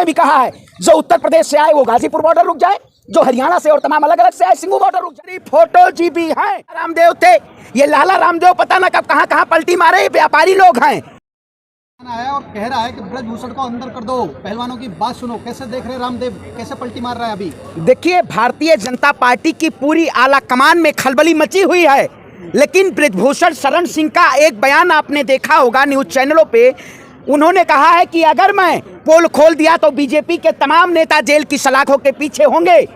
भी कहा है जो उत्तर प्रदेश से आए वो गाजीपुर बॉर्डर रुक जाए, जो हरियाणा से और तमाम अलग अलग से आए सिंघू बॉर्डर रुक जाए। फोटो जी भी हैं, रामदेव थे, ये लाला रामदेव पता ना कब कहां पलटी मारे, व्यापारी लोग हैं। आया और कह रहा है कि ब्रजभूषण को अंदर कर दो, पहलवानों की बात सुनो। कैसे देख रहे रामदेव, कैसे पलटी मार रहा है अभी? देखिए, भारतीय जनता पार्टी की पूरी आला कमान में खलबली मची हुई है, लेकिन ब्रजभूषण शरण सिंह का एक बयान आपने देखा होगा न्यूज चैनलों पे। उन्होंने कहा है कि अगर मैं पोल खोल दिया तो बीजेपी के तमाम नेता जेल की सलाखों के पीछे होंगे।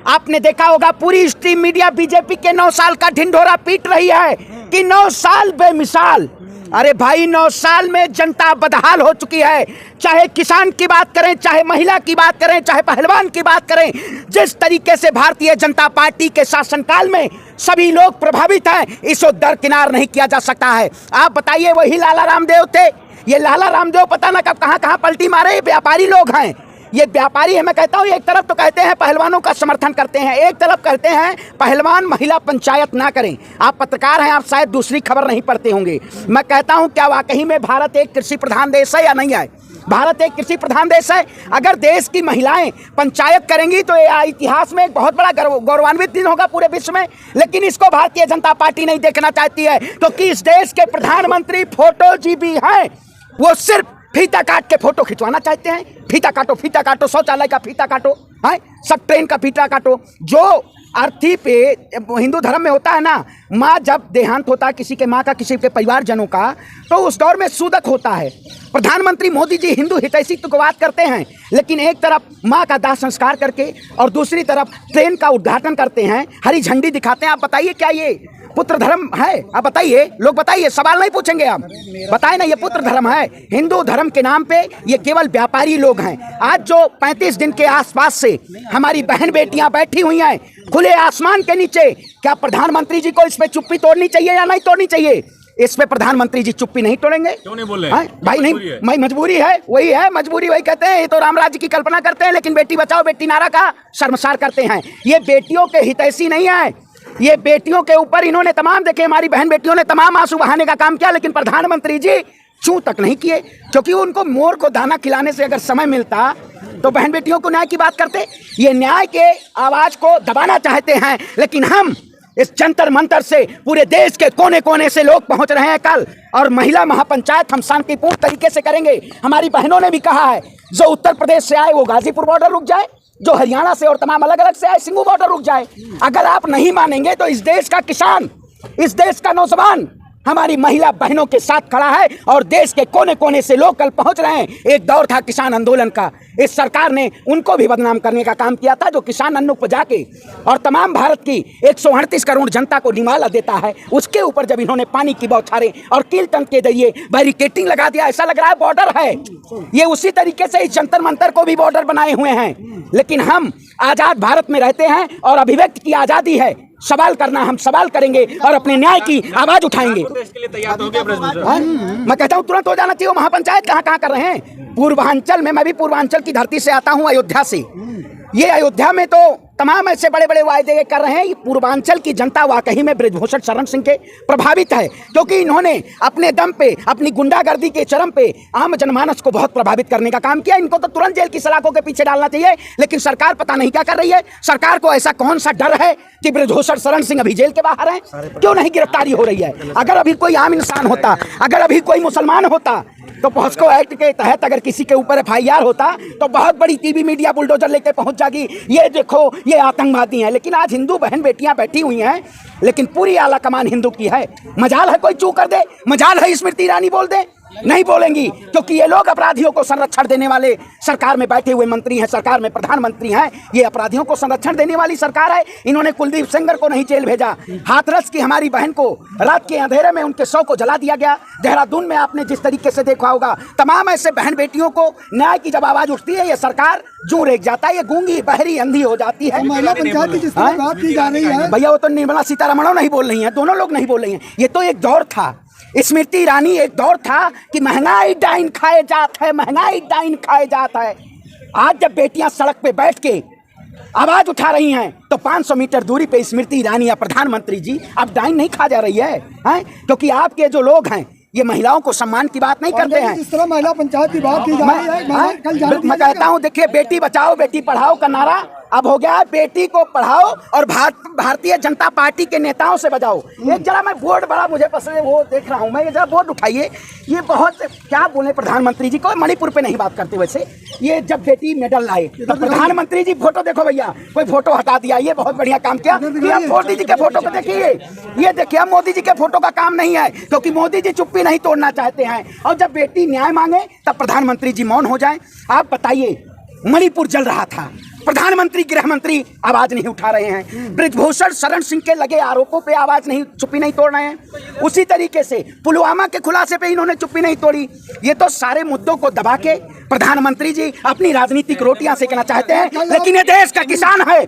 आपने देखा होगा पूरी स्ट्रीम मीडिया बीजेपी के 9 साल का ढिंढोरा पीट रही है कि 9 साल बेमिसाल। अरे भाई, 9 साल में जनता बदहाल हो चुकी है। चाहे किसान की बात करें, चाहे महिला की बात करें, चाहे पहलवान की बात करें, जिस तरीके से भारतीय जनता पार्टी के शासनकाल में सभी लोग प्रभावित हैं, इसको दरकिनार नहीं किया जा सकता है। आप बताइए, वही लाला रामदेव थे, ये लाला रामदेव पता ना कब कहां पलटी मारे, व्यापारी लोग हैं। ये व्यापारी है, मैं कहता हूँ, एक तरफ तो कहते हैं पहलवानों का समर्थन करते हैं, एक तरफ कहते हैं पहलवान महिला पंचायत ना करें। आप पत्रकार हैं, आप शायद दूसरी खबर नहीं पढ़ते होंगे। मैं कहता हूँ, क्या वाकई में भारत एक कृषि प्रधान देश है या नहीं है? भारत एक कृषि प्रधान देश है। अगर देश की महिलाएं पंचायत करेंगी तो ये इतिहास में एक बहुत बड़ा गौरवान्वित दिन होगा पूरे विश्व में। लेकिन इसको भारतीय जनता पार्टी नहीं देखना चाहती है, क्योंकि इस देश के प्रधानमंत्री फोटो जी भी हैं, वो सिर्फ फीता काट के फोटो खिंचवाना चाहते हैं। फीता काटो, शौचालय का फीता काटो, है सब ट्रेन का फीता काटो। जो अर्थी पे हिंदू धर्म में होता है ना, माँ जब देहांत होता है किसी के, माँ का किसी के परिवारजनों का, तो उस दौर में सूदक होता है। प्रधानमंत्री मोदी जी हिंदू हितैषित्व को बात करते हैं, लेकिन एक तरफ माँ का दाह संस्कार करके और दूसरी तरफ ट्रेन का उद्घाटन करते हैं, हरी झंडी दिखाते हैं। आप बताइए, क्या ये पुत्र धर्म है? आप बताइए, लोग बताइए, सवाल नहीं पूछेंगे आप, बताएं ना, ये पुत्र धर्म है? हिंदू धर्म के नाम पे ये केवल व्यापारी लोग हैं। आज जो 35 दिन के आसपास से हमारी बहन बेटियां बैठी हुई हैं खुले आसमान के नीचे, क्या प्रधानमंत्री जी को इस पे चुप्पी तोड़नी चाहिए या नहीं तोड़नी चाहिए? इस पे प्रधानमंत्री जी चुप्पी नहीं तोड़ेंगे। क्यों नहीं बोल रहे? भाई नहीं, मजबूरी है, वही है मजबूरी, वही कहते हैं। ये तो राम राज्य की कल्पना करते हैं, लेकिन बेटी बचाओ बेटी नारा का शर्मसार करते हैं। ये बेटियों के हितैषी नहीं है, ये बेटियों के ऊपर इन्होंने तमाम, देखे हमारी बहन बेटियों ने तमाम आंसू बहाने का काम किया, लेकिन प्रधानमंत्री जी छू तक नहीं किए, क्योंकि उनको मोर को दाना खिलाने से अगर समय मिलता तो बहन बेटियों को न्याय की बात करते। ये न्याय के आवाज को दबाना चाहते हैं, लेकिन हम इस जंतर मंतर से पूरे देश के कोने कोने से लोग पहुंच रहे हैं कल, और महिला महापंचायत हम शांतिपूर्ण तरीके से करेंगे। हमारी बहनों ने भी कहा है जो उत्तर प्रदेश से आए वो गाजीपुर बॉर्डर रुक जाए, जो हरियाणा से और तमाम अलग अलग से आए सिंघू बॉर्डर रुक जाए। अगर आप नहीं मानेंगे तो इस देश का किसान, इस देश का नौजवान हमारी महिला बहनों के साथ खड़ा है, और देश के कोने कोने से लोग कल पहुंच रहे हैं। एक दौर था किसान आंदोलन का, इस सरकार ने उनको भी बदनाम करने का काम किया था, जो किसान अन्न उपजा के और तमाम भारत की 138 करोड़ जनता को निवाला देता है, उसके ऊपर जब इन्होंने पानी की बौछारें और कील तंत्र के जरिए बैरिकेटिंग लगा दिया, ऐसा लग रहा है बॉर्डर है। ये उसी तरीके से इस जंतर मंतर को भी बॉर्डर बनाए हुए हैं। लेकिन हम आजाद भारत में रहते हैं और अभिव्यक्ति की आजादी है, सवाल करना हम सवाल करेंगे और अपने न्याय की आवाज उठाएंगे। मैं कहता हूँ तुरंत हो जाना चाहिए। महापंचायत कहाँ कर रहे हैं? पूर्वांचल में, मैं भी पूर्वांचल की धरती से आता हूँ, अयोध्या से। ये अयोध्या में तो तमाम ऐसे बड़े बड़े वायदे कर रहे हैं। पूर्वांचल की जनता वाकई में ब्रजभूषण शरण सिंह के प्रभावित है, क्योंकि इन्होंने अपने दम पे, अपनी गुंडागर्दी के चरम पे आम जनमानस को बहुत प्रभावित करने का काम किया। इनको तो तुरंत जेल की सलाखों के पीछे डालना चाहिए, लेकिन सरकार पता नहीं क्या कर रही है। सरकार को ऐसा कौन सा डर है कि ब्रजभूषण शरण सिंह अभी जेल के बाहर हैं? क्यों नहीं गिरफ्तारी हो रही है? अगर अभी कोई आम इंसान होता, अगर अभी कोई मुसलमान होता, तो पॉस्को एक्ट के तहत अगर किसी के ऊपर FIR होता तो बहुत बड़ी टीवी मीडिया बुलडोजर लेके पहुंच जाएगी, ये देखो ये आतंकवादी हैं। लेकिन आज हिंदू बहन बेटियां बैठी हुई हैं, लेकिन पूरी आला कमान हिंदू की है। मजाल है कोई चू कर दे, मजाल है स्मृति ईरानी बोल दे, नहीं बोलेंगी, क्योंकि ये लोग अपराधियों को संरक्षण देने वाले सरकार में बैठे हुए मंत्री हैं, सरकार में प्रधानमंत्री हैं। ये अपराधियों को संरक्षण देने वाली सरकार है। इन्होंने कुलदीप सेंगर को नहीं जेल भेजा, हाथरस की हमारी बहन को रात के अंधेरे में उनके शव को जला दिया गया। देहरादून में आपने जिस तरीके से देखा होगा, तमाम ऐसे बहन बेटियों को न्याय की जब आवाज उठती है, ये सरकार जूं रेख जाता है, ये गूंगी बहरी अंधी हो जाती है। महिला पंचायत की जिस तरह बात की जा रही है, भैया वो तो निर्मला सीतारमण नहीं बोल रही हैं, दोनों लोग नहीं बोल रही हैं। ये तो एक दौर था, स्मृति ईरानी, एक दौर था कि महंगाई डाइन खाए जात है, महंगाई डाइन खाए जाता है। आज जब बेटियां सड़क पे बैठ के आवाज उठा रही हैं तो 500 मीटर दूरी पे स्मृति ईरानी या प्रधानमंत्री जी अब डाइन नहीं खा जा रही है, क्योंकि आपके जो लोग हैं ये महिलाओं को सम्मान की बात नहीं करते हैं। जिस तरह महिला पंचायत की बात की जा रही है, कल जाने मैं कहता हूँ, देखिए, बेटी बचाओ बेटी पढ़ाओ का नारा अब हो गया है बेटी को पढ़ाओ और भारतीय जनता पार्टी के नेताओं से बजाओ। एक जरा मैं बोर्ड बड़ा मुझे पसंद है वो देख रहा हूँ मैं, ये जरा बोर्ड उठाइए। ये बहुत क्या बोले प्रधानमंत्री जी को, मणिपुर पे नहीं बात करते वैसे, ये जब बेटी मेडल लाए तो प्रधानमंत्री जी फोटो देखो भैया, कोई फोटो हटा दिया, ये बहुत बढ़िया काम किया। आप मोदी जी के फोटो को देखिए, ये देखिए मोदी जी के फोटो का काम नहीं है, क्योंकि मोदी जी चुप्पी नहीं तोड़ना चाहते हैं। और जब बेटी न्याय मांगे तब प्रधानमंत्री जी मौन हो जाए। आप बताइए, मणिपुर जल रहा था, प्रधानमंत्री गृह मंत्री आवाज नहीं उठा रहे हैं, ब्रिजभूषण शरण सिंह के लगे आरोपों पे आवाज नहीं, चुप्पी नहीं तोड़ रहे हैं। उसी तरीके से पुलवामा के खुलासे पे इन्होंने चुप्पी नहीं तोड़ी। ये तो सारे मुद्दों को दबा के प्रधानमंत्री जी अपनी राजनीतिक रोटियां सेकना चाहते हैं, लेकिन ये देश का किसान है,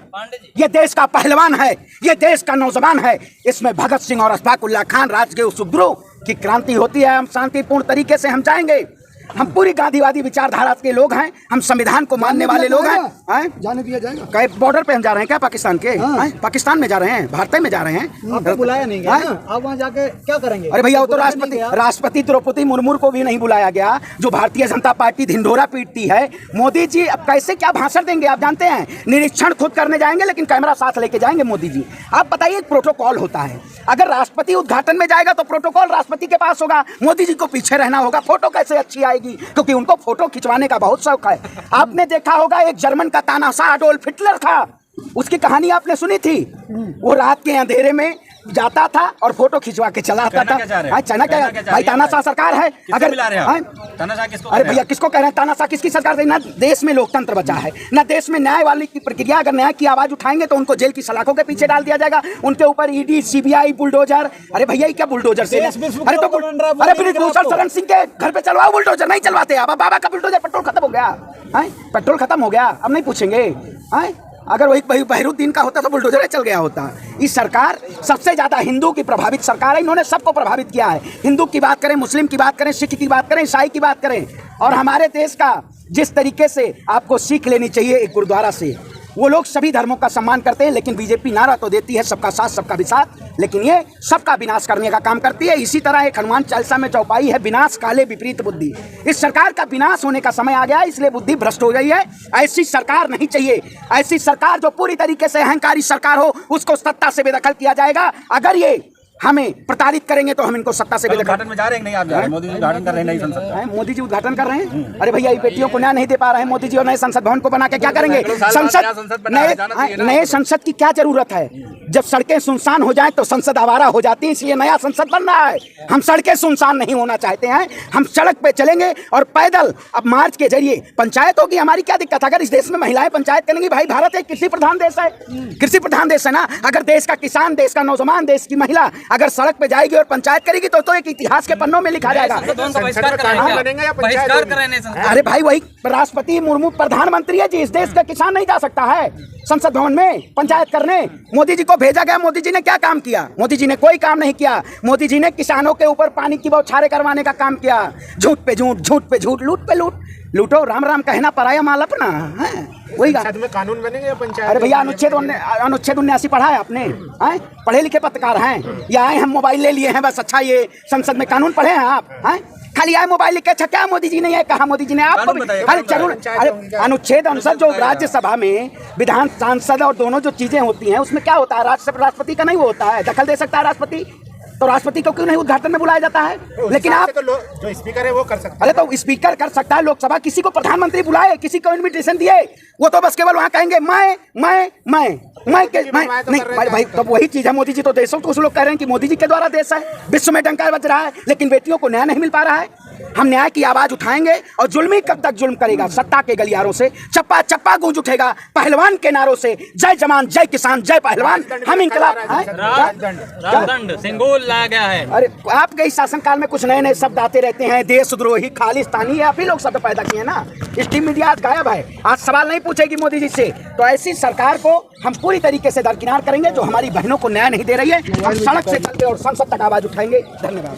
ये देश का पहलवान है, ये देश का नौजवान है। इसमें भगत सिंह और अशफाक उल्लाह खान, राजगुरु सुखदेव की क्रांति होती है। हम शांतिपूर्ण तरीके से हम जाएंगे, हम पूरी गांधीवादी विचारधारा के लोग हैं, हम संविधान को मानने वाले लोग हैं। जाने दिया जाएगा? कई बॉर्डर पे हम जा रहे हैं क्या पाकिस्तान के? पाकिस्तान में जा रहे हैं, भारत में जा रहे हैं। आपको बुलाया नहीं गया ना? आप वहाँ जाके क्या करेंगे? अरे भैया, वो तो राष्ट्रपति द्रौपदी मुर्मू को भी नहीं बुलाया गया, जो भारतीय जनता पार्टी ढिंढोरा पीटती है। मोदी जी अब कैसे क्या भाषण देंगे आप जानते हैं? निरीक्षण खुद करने जाएंगे लेकिन कैमरा साथ लेके जाएंगे मोदी जी। आप बताइए, एक प्रोटोकॉल होता है, अगर राष्ट्रपति उद्घाटन में जाएगा तो प्रोटोकॉल राष्ट्रपति के पास होगा, मोदी जी को पीछे रहना होगा। फोटो कैसे अच्छी आएगी? क्योंकि उनको फोटो खिंचवाने का बहुत शौक है। आपने देखा होगा, एक जर्मन का तानाशाह अडोल्फ हिटलर था, उसकी कहानी आपने सुनी थी। वो रात के अंधेरे में जाता था और फोटो खिंचवा के चला आता था। चाइना क्या भाई, तानाशाह सरकार है। अगर अरे भैया, किसको कह रहे हैं तानाशाह? किसकी सरकार? ना देश में लोकतंत्र बचा है, ना देश में न्याय वाली की प्रक्रिया। अगर न्याय की आवाज उठाएंगे तो उनको जेल की सलाखों के पीछे डाल दिया जाएगा, उनके ऊपर ईडी सीबीआई बुलडोजर। अरे भैया, क्या बुलडोजर से? अरे तो ब्रिजभूषण शरण सिंह के घर पे चलवाओ बुलडोजर, नहीं चलवाते आप। बाबा का बुलडोजर, पेट्रोल खत्म हो गया, पेट्रोल खत्म हो गया, अब नहीं पूछेंगे। अगर वही बहरूद्दीन का होता तो बुलडोजर चल गया होता। इस सरकार सबसे ज्यादा हिंदू की प्रभावित सरकार है, इन्होंने सबको प्रभावित किया है। हिंदू की बात करें, मुस्लिम की बात करें, सिख की बात करें, ईसाई की बात करें। और हमारे देश का जिस तरीके से आपको सीख लेनी चाहिए एक गुरुद्वारा से, वो लोग सभी धर्मों का सम्मान करते हैं, लेकिन बीजेपी नारा तो देती है सबका साथ सबका विकास, लेकिन ये सबका विनाश करने का काम करती है। इसी तरह एक हनुमान चालीसा में चौपाई है, विनाश काले विपरीत बुद्धि। इस सरकार का विनाश होने का समय आ गया, इसलिए बुद्धि भ्रष्ट हो गई है। ऐसी सरकार नहीं चाहिए। ऐसी सरकार जो पूरी तरीके से अहंकारी सरकार हो, उसको सत्ता से बेदखल किया जाएगा। अगर ये हमें प्रताड़ित करेंगे तो हम इनको सत्ता से उद्घाटन में जा रहे हैं। नहीं आप जा रहे हैं, मोदी जी उद्घाटन कर रहे हैं नई संसद का। मोदी जी उद्घाटन कर रहे हैं। अरे भैया, ये बेटियों को न्याय नहीं दे पा रहे हैं मोदी जी, और नए संसद भवन को बना के क्या करेंगे? नए संसद की क्या जरूरत है? जब सड़कें सुनसान हो जाएं तो संसद आवारा हो जाती है, इसलिए नया संसद बन रहा है। हम सड़कें सुनसान नहीं होना चाहते हैं, हम सड़क पे चलेंगे और पैदल अब मार्च के जरिए पंचायत होगी। हमारी क्या दिक्कत? अगर इस देश में महिलाएं पंचायत करेंगी, भाई भारत एक कृषि प्रधान देश है, कृषि प्रधान देश है ना। अगर देश का किसान, देश का नौजवान, देश की महिला अगर सड़क पे जाएगी और पंचायत करेगी तो एक इतिहास के पन्नों में लिखा जाएगा। अरे भाई, वही राष्ट्रपति मुर्मू प्रधानमंत्री है जी, इस देश का किसान नहीं जा सकता है संसद भवन में पंचायत करने। मोदी जी को भेजा गया, मोदी जी ने क्या काम किया? मोदी जी ने कोई काम नहीं किया। मोदी जी ने किसानों के ऊपर पानी की बौछारें करवाने का काम किया। झूठ पे झूठ, झूठ पे झूठ, लूट पे लूट। लूटो राम राम कहना, पराया माल अपना है। वही में कानून बनेंगे पंचायत? अरे भैया, अनुच्छेद 79 पढ़ा है आपने? पढ़े लिखे पत्रकार हैं या आए हम मोबाइल ले लिए हैं बस? अच्छा, ये संसद में कानून पढ़े हैं आप? खाली आए मोबाइल लेके? अच्छा, क्या मोदी जी ने ये कहा? मोदी जी ने आपको अरे जरूर, अरे अनुच्छेद 59 जो राज्यसभा में विधान सांसद और दोनों जो चीजें होती हैं, उसमें क्या होता है? राष्ट्रपति का नहीं वो होता है, दखल दे सकता है राष्ट्रपति, तो राष्ट्रपति को क्यों नहीं उद्घाटन में बुलाया जाता है? लेकिन आप तो जो स्पीकर है वो कर सकता है। अरे तो स्पीकर कर सकता है लोकसभा, किसी को प्रधानमंत्री बुलाए, किसी को इन्विटेशन दिए, वो तो बस केवल वहां कहेंगे मैं नहीं भाई। तो वही चीज है, मोदी जी तो देशों को कुछ लोग कह रहे हैं कि मोदी जी के द्वारा देश है, विश्व में डंका बज रहा है, लेकिन बेटियों को न्याय नहीं मिल पा रहा है। हम न्याय की आवाज उठाएंगे और जुल्मी कब तक जुल्म करेगा? सत्ता के गलियारों से चप्पा चप्पा गूंज उठेगा, पहलवान के नारों से, जय जवान जय किसान जय पहलवान। हम इंकलाब राजदंड सिंगोल लाया गया है। अरे आपके इस शासनकाल में कुछ नए नए शब्द आते रहते हैं, देशद्रोही, खालिस्तानी, आप ही लोग शब्द पैदा किए ना। स्टीम मीडिया आज गायब है, आज सवाल नहीं पूछेगी मोदी जी से। तो ऐसी सरकार को हम पूरी तरीके से दरकिनार करेंगे जो हमारी बहनों को न्याय नहीं दे रही है। हम सड़क से चलते और संसद तक आवाज उठाएंगे। धन्यवाद।